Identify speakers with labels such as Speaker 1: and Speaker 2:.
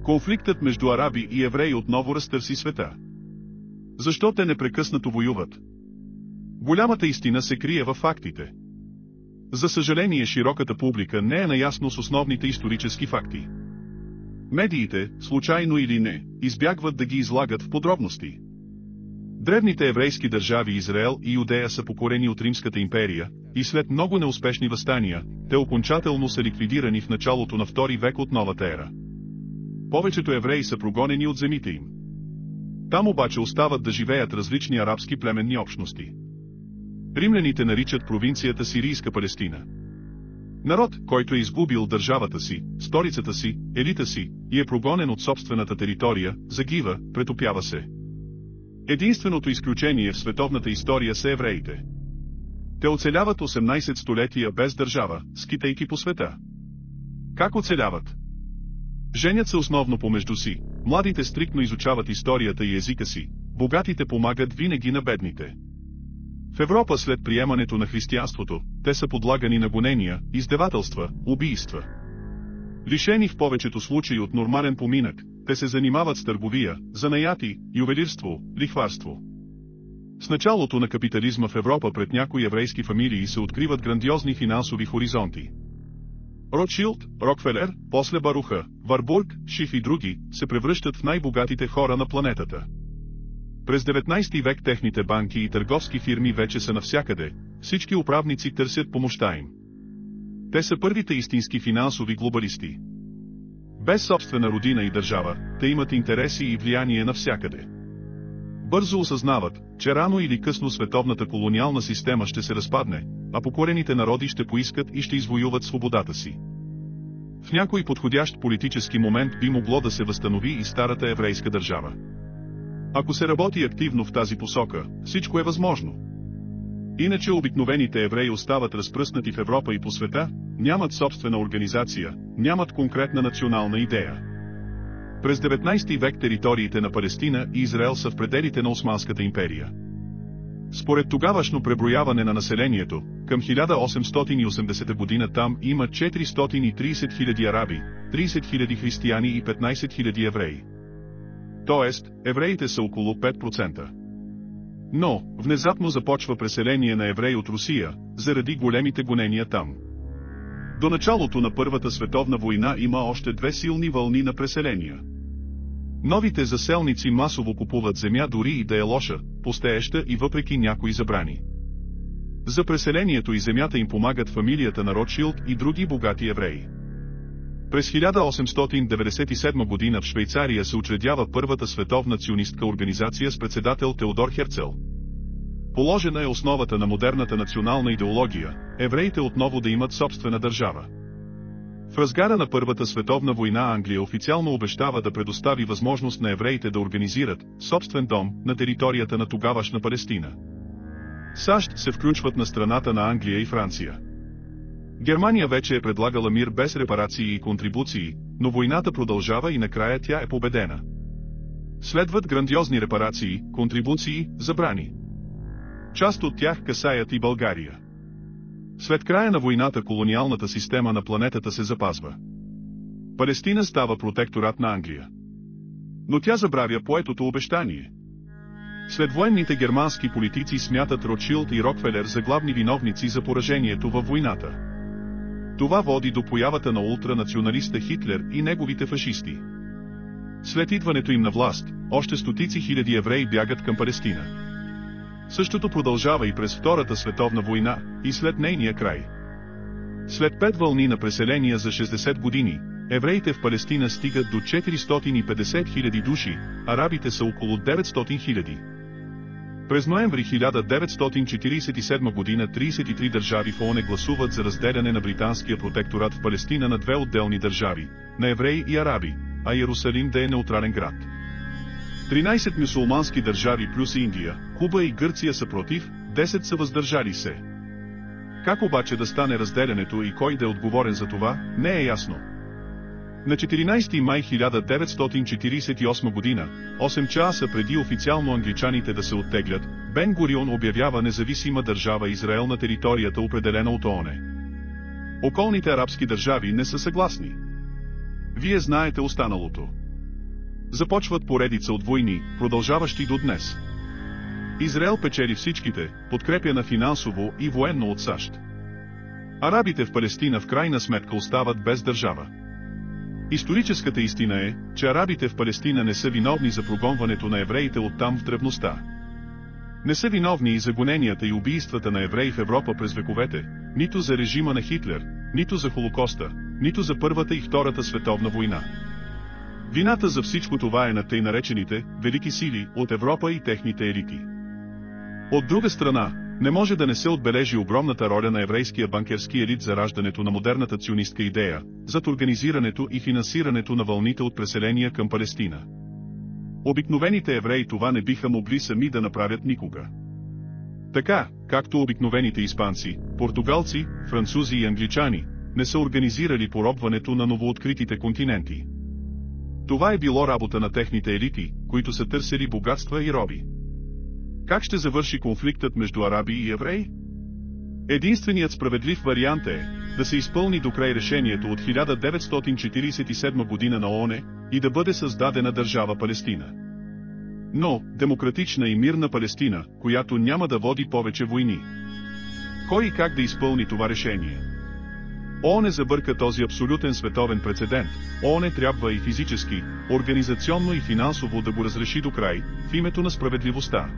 Speaker 1: Конфликтът между араби и евреи отново разтърси света. Защо те непрекъснато воюват? Голямата истина се крие във фактите. За съжаление, широката публика не е наясно с основните исторически факти. Медиите, случайно или не, избягват да ги излагат в подробности. Древните еврейски държави Израел и Юдея са покорени от Римската империя, и след много неуспешни въстания, те окончателно са ликвидирани в началото на II век от новата ера. Повечето евреи са прогонени от земите им. Там обаче остават да живеят различни арабски племенни общности. Римляните наричат провинцията Сирийска Палестина. Народ, който е изгубил държавата си, столицата си, елита си, и е прогонен от собствената територия, загива, претопява се. Единственото изключение в световната история са евреите. Те оцеляват 18 столетия без държава, скитайки по света. Как оцеляват? Женят се основно помежду си, младите стриктно изучават историята и езика си, богатите помагат винаги на бедните. В Европа след приемането на християнството, те са подлагани на гонения, издевателства, убийства. Лишени в повечето случаи от нормален поминък, те се занимават с търговия, занаяти, ювелирство, лихварство. С началото на капитализма в Европа пред някои еврейски фамилии се откриват грандиозни финансови хоризонти. Ротшилд, Рокфелер, после Баруха, Варбург, Шиф и други, се превръщат в най-богатите хора на планетата. През 19 век техните банки и търговски фирми вече са навсякъде, всички управници търсят помощта им. Те са първите истински финансови глобалисти. Без собствена родина и държава, те имат интереси и влияние навсякъде. Бързо осъзнават, че рано или късно световната колониална система ще се разпадне, а покорените народи ще поискат и ще извоюват свободата си. В някой подходящ политически момент би могло да се възстанови и старата еврейска държава. Ако се работи активно в тази посока, всичко е възможно. Иначе обикновените евреи остават разпръснати в Европа и по света, нямат собствена организация, нямат конкретна национална идея. През 19 век териториите на Палестина и Израел са в пределите на Османската империя. Според тогавашно преброяване на населението, към 1880 година там има 430 000 араби, 30 000 християни и 15 000 евреи. Тоест, евреите са около 5%. Но, внезапно започва преселение на евреи от Русия, заради големите гонения там. До началото на Първата световна война има още две силни вълни на преселения. Новите заселници масово купуват земя дори и да е лоша, пустееща и въпреки някои забрани. За преселението и земята им помагат фамилията на Ротшилд и други богати евреи. През 1897 година в Швейцария се учредява Първата световна ционистка организация с председател Теодор Херцел. Положена е основата на модерната национална идеология, евреите отново да имат собствена държава. В разгара на Първата световна война Англия официално обещава да предостави възможност на евреите да организират собствен дом на територията на тогавашна Палестина. САЩ се включват на страната на Англия и Франция. Германия вече е предлагала мир без репарации и контрибуции, но войната продължава и накрая тя е победена. Следват грандиозни репарации, контрибуции, забрани. Част от тях касаят и България. След края на войната колониалната система на планетата се запазва. Палестина става протекторат на Англия. Но тя забравя поетото обещание. След военните германски политици смятат Ротшилд и Рокфелер за главни виновници за поражението във войната. Това води до появата на ултранационалиста Хитлер и неговите фашисти. След идването им на власт, още стотици хиляди евреи бягат към Палестина. Същото продължава и през Втората световна война, и след нейния край. След 5 вълни на преселения за 60 години, евреите в Палестина стигат до 450 000 души, арабите са около 900 000. През ноември 1947 година 33 държави в ООН гласуват за разделяне на британския протекторат в Палестина на две отделни държави, на евреи и араби, а Иерусалим да е неутрален град. 13 мюсюлмански държави плюс Индия, Куба и Гърция са против, 10 са въздържали се. Как обаче да стане разделянето и кой да е отговорен за това, не е ясно. На 14 май 1948 година, 8 часа преди официално англичаните да се оттеглят, Бен Гурион обявява независима държава Израел на територията, определена от ООН. Околните арабски държави не са съгласни. Вие знаете останалото. Започват поредица от войни, продължаващи до днес. Израел печели всичките, подкрепяна финансово и военно от САЩ. Арабите в Палестина в крайна сметка остават без държава. Историческата истина е, че арабите в Палестина не са виновни за прогонването на евреите оттам в древността. Не са виновни и за гоненията и убийствата на евреи в Европа през вековете, нито за режима на Хитлер, нито за Холокоста, нито за Първата и Втората световна война. Вината за всичко това е на тъй наречените велики сили от Европа и техните елити. От друга страна, не може да не се отбележи огромната роля на еврейския банкерски елит за раждането на модерната сионистка идея, зад организирането и финансирането на вълните от преселения към Палестина. Обикновените евреи това не биха могли сами да направят никога. Така, както обикновените испанци, португалци, французи и англичани, не са организирали поробването на новооткритите континенти. Това е било работа на техните елити, които са търсили богатства и роби. Как ще завърши конфликтът между араби и евреи? Единственият справедлив вариант е да се изпълни докрай решението от 1947 година на ООН и да бъде създадена държава Палестина. Но, демократична и мирна Палестина, която няма да води повече войни. Кой и как да изпълни това решение? ООН забърка този абсолютен световен прецедент. ООН трябва и физически, организационно и финансово да го разреши докрай, в името на справедливостта.